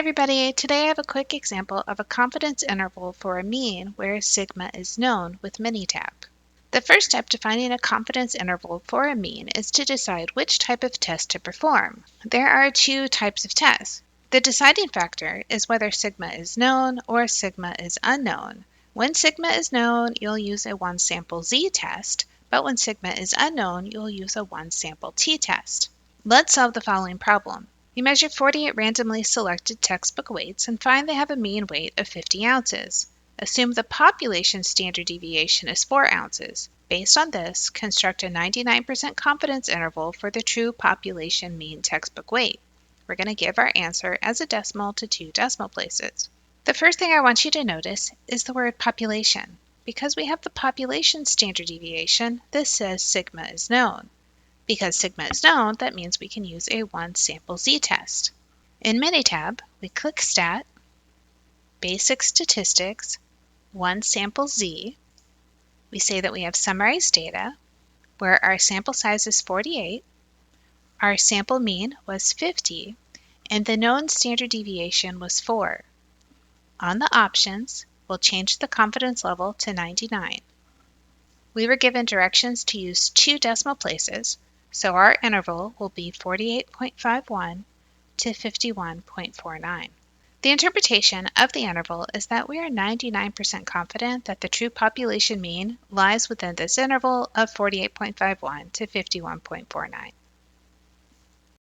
everybody, today I have a quick example of a confidence interval for a mean where sigma is known with Minitab. The first step to finding a confidence interval for a mean is to decide which type of test to perform. There are two types of tests. The deciding factor is whether sigma is known or sigma is unknown. When sigma is known, you'll use a one-sample z-test, but when sigma is unknown, you'll use a one-sample t-test. Let's solve the following problem. You measure 48 randomly selected textbook weights and find they have a mean weight of 50 ounces. Assume the population standard deviation is 4 ounces. Based on this, construct a 99% confidence interval for the true population mean textbook weight. We're going to give our answer as a decimal to 2 decimal places. The first thing I want you to notice is the word population. Because we have the population standard deviation, this says sigma is known. Because sigma is known, that means we can use a one-sample z-test. In Minitab, we click Stat, Basic Statistics, One Sample Z. We say that we have summarized data, where our sample size is 48, our sample mean was 50, and the known standard deviation was 4. On the options, we'll change the confidence level to 99. We were given directions to use 2 decimal places, so our interval will be 48.51 to 51.49. The interpretation of the interval is that we are 99% confident that the true population mean lies within this interval of 48.51 to 51.49.